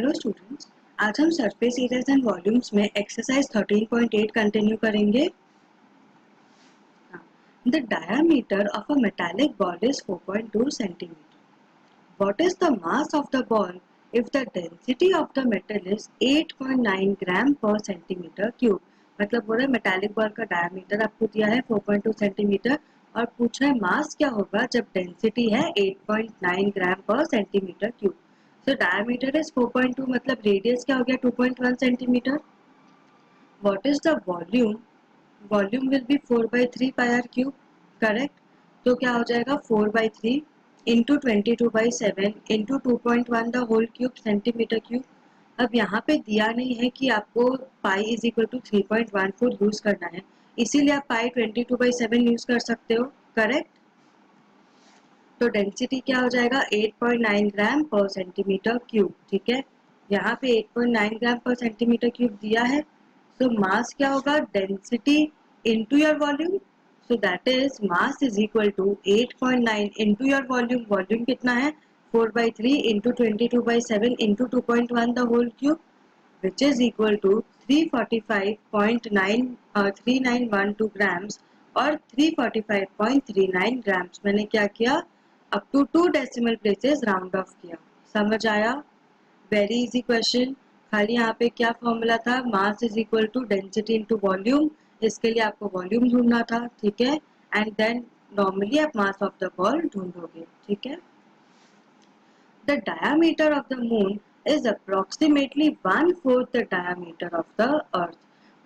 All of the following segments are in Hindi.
हेलो स्टूडेंट्स, आज हम सरफेस एरियाज एंड वॉल्यूम्स में एक्सरसाइज 13.8 कंटिन्यू करेंगे। The diameter of a metallic ball is 4.2 centimetre. What is the mass of the ball if the density of the metal is 8.9 ग्राम पर सेंटीमीटर क्यूब. मतलब बोल रहे मेटालिक बॉल का डायमीटर आपको दिया है 4.2 सेंटीमीटर और पूछ रहा है मास क्या होगा जब डेंसिटी है 8.9 ग्राम पर centimetre cube. So diameter is 4.2 मतलब रेडियस क्या हो गया 2.1 centimetre. What is the volume? Volume will be 4/3 pi r cube. Correct. तो क्या हो जाएगा 4/3 into 22/7 into 2.1 the whole cube centimetre cube. अब यहाँ पे दिया नहीं है कि आपको pi is equal to 3.14 use करना है, इसीलिए आप पाई 22/7 यूज कर सकते हो. करेक्ट. तो डेंसिटी क्या हो जाएगा 8.9 ग्राम पर सेंटीमीटर क्यूब. ठीक है, यहाँ पे 8.9 ग्राम पर सेंटीमीटर क्यूब दिया है. सो मास क्या होगा density into your volume. So that is mass is equal to 8.9 into your volume. Volume कितना है 4/3 into 22/7 into 2.1 the whole cube which is equal to 345.3912 grams और 345.39 grams. मैंने क्या किया up to 2 decimal places round off किया. समझ आया? Very easy question. खाली यहाँ पे क्या फॉर्मूला था, mass is equal to density into volume. इसके लिए आपको वॉल्यूम ढूंढना था. ठीक है, एंड देन नॉर्मली आप मास ऑफ द बॉल ढूंढोगे. ठीक है. The diameter of the moon is approximately 1/4 the diameter of the earth.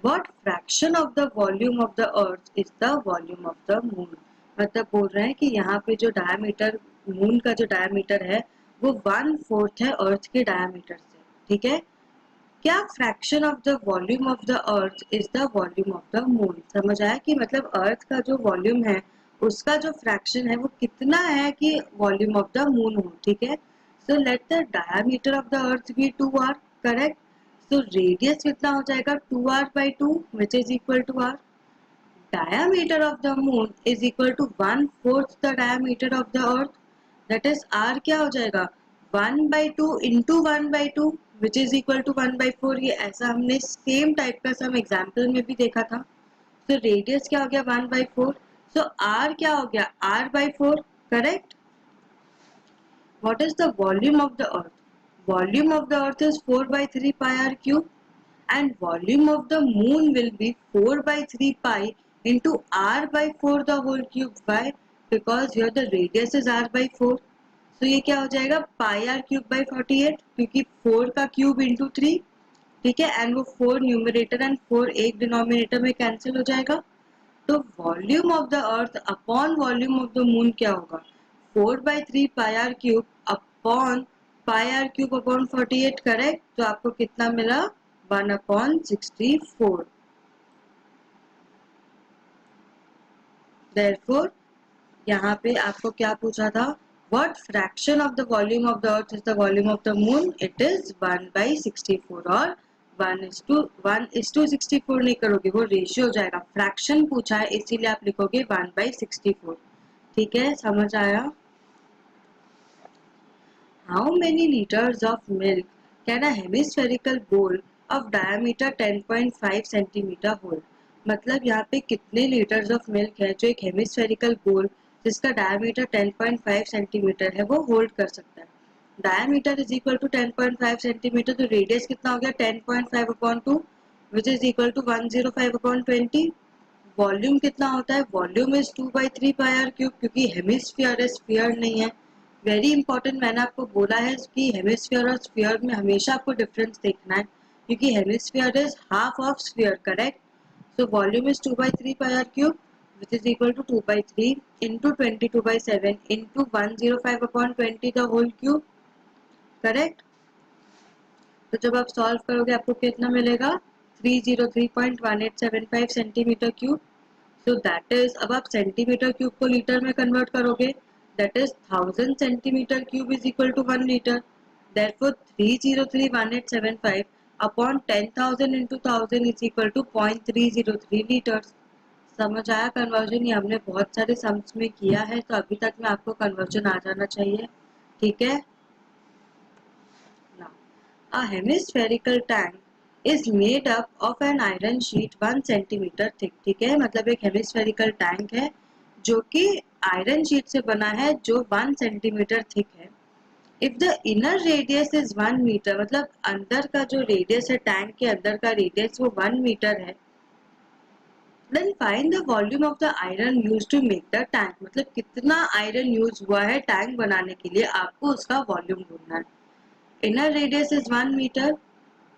What fraction of the volume of the earth is the volume of the moon? मतलब बोल रहे हैं कि यहाँ पे जो डायमीटर मून का जो डायमीटर है वो 1/4 है अर्थ के डायमीटर से. ठीक है. क्या fraction of the volume of the earth is the volume of the moon. समझ आया कि मतलब अर्थ का जो वॉल्यूम है उसका जो फ्रैक्शन है वो कितना है कि वॉल्यूम ऑफ द मून हो. ठीक है. So let the diameter of the earth be 2r. Correct. So radius कितना हो जाएगा 2r/2 which is equal to r. diameter of the moon is equal to 1/4 the diameter of the earth. That is r क्या हो जाएगा 1/2 into 1/2 which is equal to 1/4. ये ऐसा हमने सेम टाइप का सम एग्जाम्पल में भी देखा था. तो रेडियस क्या हो गया 1/4. सो r क्या हो गया r/4. Correct. What is the volume of the earth? Volume of the earth is 4/3 pi r cube and volume of the moon will be 4/3 pi into r/4 the whole cube. Why? Because here the radius is r/4. So ये क्या हो जाएगा pi r cube by 48 क्योंकि 4 का क्यूब इंटू 3. ठीक है, एंड वो 4 न्यूमरेटर एंड 4 एक डिनोमिनेटर में कैंसिल हो जाएगा. तो volume of the earth upon volume of the moon क्या होगा 4/3 pi r cube upon pi r cube upon 48. Correct. तो आपको कितना मिला 1/64. Therefore, यहाँ पे आपको क्या पूछा था What fraction of the volume of the earth is the volume of the moon? It is 1/64. और 1:64 नहीं करोगे वो रेशियो हो जाएगा. फ्रैक्शन पूछा है इसीलिए आप लिखोगे 1/64. ठीक है, समझ आया? How many liters of milk can a hemispherical bowl of diameter 10.5 centimeter hold? मतलब यहाँ पे कितने लीटर्स ऑफ मिल्क है जो एक हेमिस्फेरिकल बोल जिसका डायमीटर 10.5 सेंटीमीटर है वो होल्ड कर सकता है. Diameter is equal to 10.5 centimetre. तो रेडियस कितना हो गया 10.5/2 which is equal to 105/20. Volume कितना होता है volume is 2/3 pi r cube क्योंकि हेमिस्फीयर है स्फीयर नहीं है. Very important. मैंने आपको बोला है कि हेमिस्फीयर और स्फीयर में हमेशा आपको डिफरेंस देखना है क्योंकि hemisphere is half of sphere. Correct. So volume is 2/3 pi r cube which is equal to 2/3 into 22/7 into 105/20 the whole cube. Correct. तो जब आप सॉल्व करोगे आपको कितना मिलेगा 303.1875 centimetre cube. So that is अब आप सेंटीमीटर क्यूब को लीटर में कन्वर्ट करोगे that is 1000 centimetre cube is equal to 1 litre. therefore 3031875 upon 10,000 into 1000 is equal to 0.303 litres. समझ आया कन्वर्जन? ये हमने बहुत सारे सम्स में किया है तो अभी तक में आपको कन्वर्जन आ जाना चाहिए. ठीक है. A hemispherical tank is made up of an iron sheet 1 centimeter thick. ठीक है, मतलब एक hemispherical tank है जो कि आयरन शीट से बना है जो 1 सेंटीमीटर थिक है. If the inner radius is 1 metre, मतलब अंदर का जो रेडियस है टैंक के अंदर का रेडियस वो 1 मीटर है, then find the volume of the iron use to make the tank. मतलब कितना आयरन यूज हुआ है टैंक बनाने के लिए, आपको उसका वॉल्यूम ढूंढना है. Inner radius is 1 metre,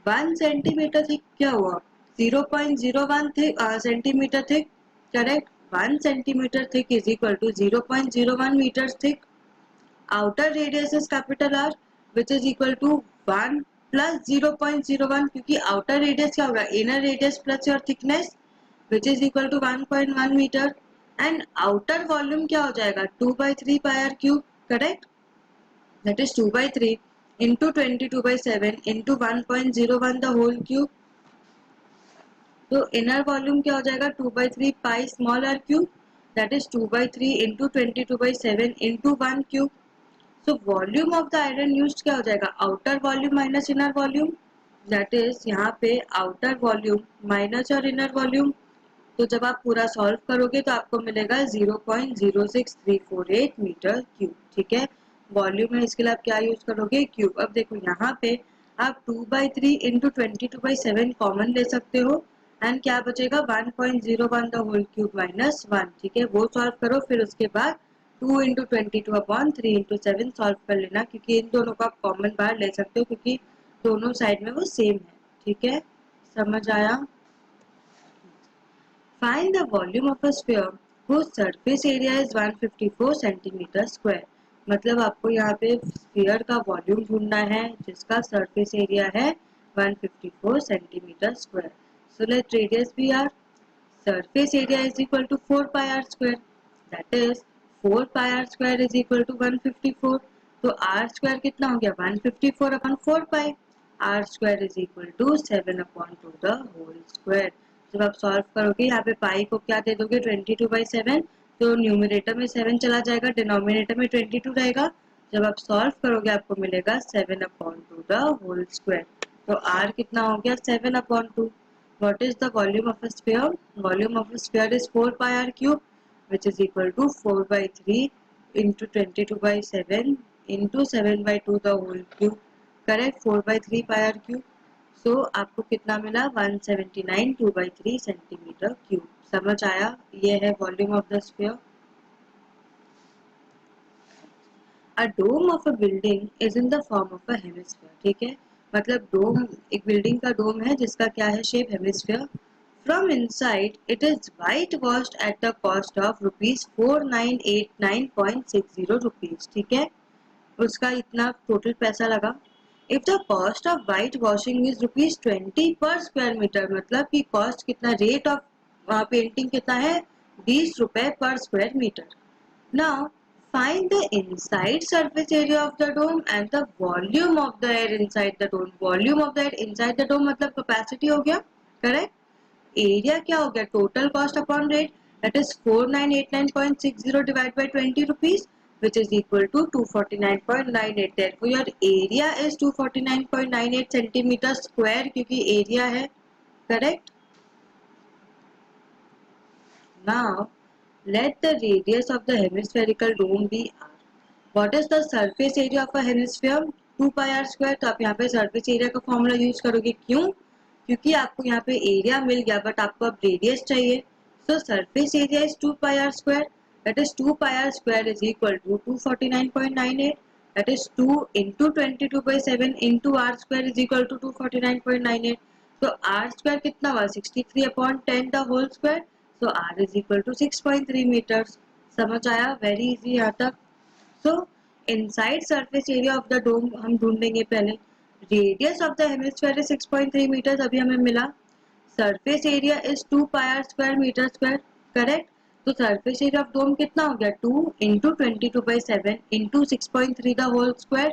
1 centimetre thick क्या हुआ, 0.01 centimetre thick. Correct. 1 centimetre thick is equal to 0.01 metre thick. Outer radius is capital R which is equal to 1 plus 0.01, क्योंकि आउटर रेडियस क्या होगा, inner radius plus your thickness which is equal to 1.1 metre. And outer volume क्या हो जाएगा, 2/3 pi r cube. Correct. That is 2/3 into 22/7 into 1.01 the whole cube. तो इनर वॉल्यूम क्या हो जाएगा, 2/3 pi small r cube, that is 2/3 into 22/7 into 1 cube. So volume of the iron used क्या हो जाएगा, outer volume minus inner volume, that is यहाँ पे आउटर वॉल्यूम माइनस और इनर वॉल्यूम. तो जब आप पूरा सॉल्व करोगे तो आपको मिलेगा 0.06348 मीटर क्यूब. ठीक है, वॉल्यूम है, इसके लिए आप क्या यूज करोगे, क्यूब. अब देखो यहाँ पे आप 2/3 इंटू 22/7 कॉमन ले सकते हो एंड क्या बचेगा, 1.01 द होल क्यूब माइनस 1. ठीक है, वो सॉल्व करो, फिर उसके बाद 2 इंटू 22/3 इंटू 7 सॉल्व कर लेना, क्योंकि इन दोनों को आप कॉमन बाहर ले सकते हो क्योंकि दोनों साइड में वो सेम है. ठीक है, समझ आया. Find the volume of a sphere whose surface area is 154 centimeter square. मतलब आपको यहाँ पे स्फीयर का वॉल्यूम ढूंढना है जिसका सरफेस एरिया है 154 centimetre square. So let radius be r. Surface area is equal to 4 pi r square, that is 4 pi r square is equal to 154. तो आर स्क्वायर कितना हो गया, 154 upon 4 pi. R square is equal to 7 upon 2 the whole square. जब आप सॉल्व करोगे यहाँ पे पाई को क्या दे दोगे, 22/7, तो न्यूमरेटर में 7 चला जाएगा, डिनोमिनेटर में 22 रहेगा. जब आप सॉल्व करोगे आपको मिलेगा 7 अपॉन 2 द होल स्क्वायर. तो आर कितना हो गया, 7 upon 2. What is the volume of a sphere? Volume of a sphere is 4 pi r cube, which is equal to 4/3 into 22/7 into 7/2 the whole cube. Correct, 4/3 pi r cube. So आपको कितना मिला, 179 2/3 सेंटीमीटर क्यूब. समझ आया, ये है volume of the sphere. A dome of a building is in the form of a hemisphere. ठीक है, मतलब डोम, एक बिल्डिंग का डोम है जिसका क्या है, shape hemisphere. From inside it is white washed at the cost of ₹4989.60. ठीक है, उसका इतना टोटल पैसा लगा. If the cost of white washing is ₹20 पर स्क्वायर मीटर, मतलब कि कॉस्ट कितना, रेट ऑफ पेंटिंग कितना है, ₹20 पर square metre. Now find the inside surface area of the dome and the volume of the air inside the dome. Volume of the air inside the dome मतलब capacity हो गया. Correct. Area क्या हो गया, total cost upon rate, that is 4989.60 divided by 20 rupees, which is equal to 249.98. Therefore your area is 249.98 centimeter square क्योंकि area है. Correct. Now let the radius of the hemispherical dome be r. What is the surface area of a hemisphere? 2 pi r square. तो आप यहाँ पे surface area का फॉर्मूला यूज करोगे. क्यों, क्योंकि आपको यहाँ पे एरिया मिल गया बट आपको अब रेडियस चाहिए. सो surface area is 2 pi r square, that is 2 pi r square is equal to 249.98, that is 2 into 22/7 into r square is equal to 249.98. तो r square कितना हुआ, 63/10 the whole square. So r is equal to 6.3 meters. समझ आया, वेरी इजी यहाँ तक. So inside surface area of the dome हम ढूंढेंगे पहले. Radius of the hemisphere is 6.3 metre, अभी हमें मिला. Surface area is 2 pi r square metre square. Correct. तो सरफेस एरिया ऑफ डोम कितना हो गया, 2 into 22/7 into 6.3 the whole square,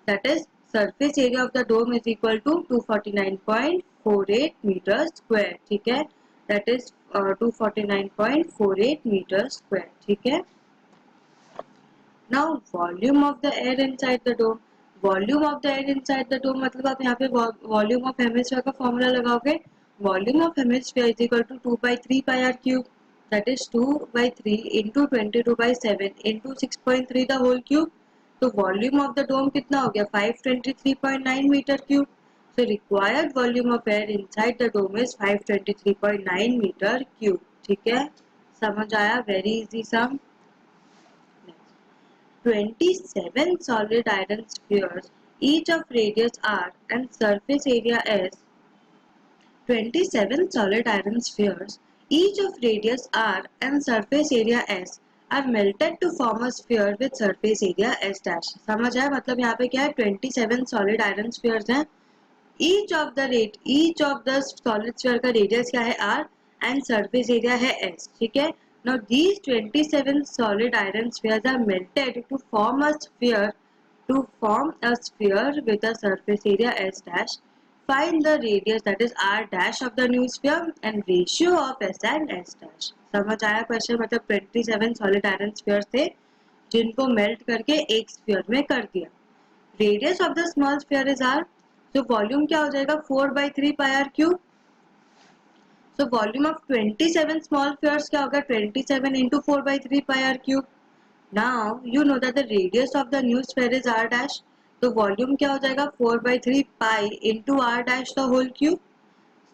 that is surface area of the dome is equal to 249.48 metre square. ठीक है, दैट इज 249.48 मीटर स्क्वायर. ठीक है. Now volume of the air inside the dome. Volume of the air inside the dome, मतलब आप यहाँ पे वॉल्यूम ऑफ हेमिस्फीयर का फॉर्मूला लगाओगे, volume of hemisphere is equal to 2/3 pi r cube, that is 2/3 into 22/7 into 6.3 the whole cube. तो वॉल्यूम ऑफ द डोम कितना हो गया 523.9 metre cube. So required volume of air inside the dome is 523.9 metre cube. ठीक है, समझ आया, very easy some. 27 solid iron spheres, each of radius r and surface area s. 27 solid iron spheres, each of radius r and surface area s, are melted to form a sphere with surface area s dash. समझ आया, मतलब यहाँ पे क्या है 27 solid iron spheres हैं, each of the solid sphere का radius क्या है r and surface area है s. ठीक है, now these 27 solid iron spheres are melted to form a sphere with a surface area s dash. Find the radius, that is r dash, of the new sphere and ratio of s and s dash. समझ आया क्वेश्चन, मतलब 27 solid iron spheres थे जिनको मेल्ट करके एक स्फीयर में कर दिया। Radius of the small sphere is r, तो वॉल्यूम क्या हो जाएगा 4/3 pi r cube. So volume of 27 small spheres क्या होगा 27 into 4/3 pi r cube. Now you know that the radius of the new sphere is r dash, तो वॉल्यूम क्या हो जाएगा 4/3 pi into r dash the whole cube.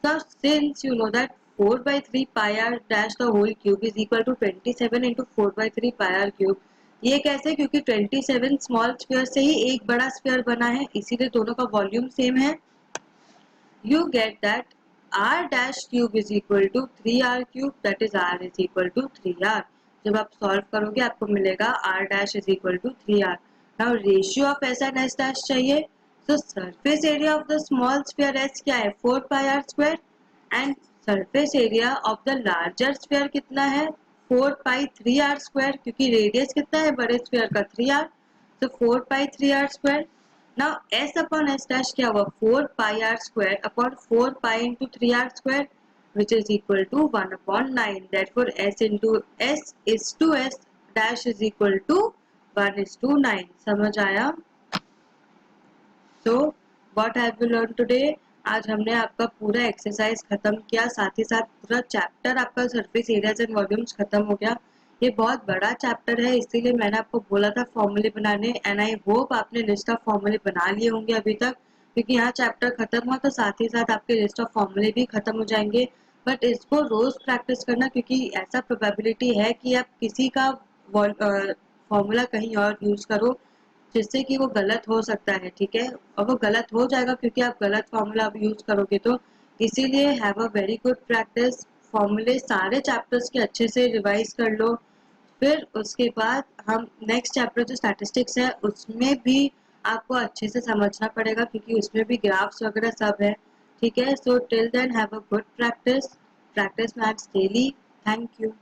So since you know that 4/3 pi r dash the whole cube is equal to 27 into 4/3 pi r cube, ये कैसे, क्योंकि 27 स्मॉल स्फीयर से ही एक बड़ा स्फीयर बना है, इसीलिए दोनों का वॉल्यूम सेम है। You get that r dash cube is equal to 3r cube, that is r is equal to 3r. जब आप सॉल्व करोगे आपको मिलेगा r dash is equal to 3r. Now ratio of s and s dash चाहिए, so surface area of the small sphere s क्या है 4 pi r square and surface area of the larger sphere कितना है 4 pi 3r square, क्योंकि रेडियस कितना है बड़े स्फीयर का 3r, so 4 pi 3r square. Now s upon s dash क्या हुआ 4 pi r square upon 4 pi into 3r square, which is equal to 1 upon 9. Therefore s into s is to s dash is equal to 1:9. समझ आया? So what have you learned today? आज हमने आपका पूरा एक्सरसाइज खत्म किया, साथ ही साथ पूरा चैप्टर आपका सरफेस एरियाज एंड वॉल्यूम्स खत्म हो गया। ये बहुत बड़ा चैप्टर है, इसीलिए मैंने आपको बोला था फॉर्मूले बनाने, एंड आई होप आपने लिस्ट ऑफ फॉर्मूले बना लिए होंगे अभी तक, क्योंकि यहाँ चैप्टर खत्म हुआ तो साथ ही साथ आपके लिस्ट ऑफ फॉर्मूले भी खत्म हो जाएंगे। बट इसको रोज प्रैक्टिस करना, क्योंकि ऐसा प्रोबेबिलिटी है कि आप किसी का फॉर्मूला कहीं और यूज करो जिससे कि वो गलत हो सकता है। ठीक है, और वो गलत हो जाएगा क्योंकि आप गलत फॉर्मूला अब यूज करोगे, तो इसीलिए have a very good practice. फॉर्मूले सारे चैप्टर्स के अच्छे से रिवाइज कर लो, फिर उसके बाद हम नेक्स्ट चैप्टर जो स्टैटिस्टिक्स है उसमें भी आपको अच्छे से समझना पड़ेगा, क्योंकि उसमें भी ग्राफ्स वगैरह सब है। ठीक है, so till then have a good practice maths daily. Thank you.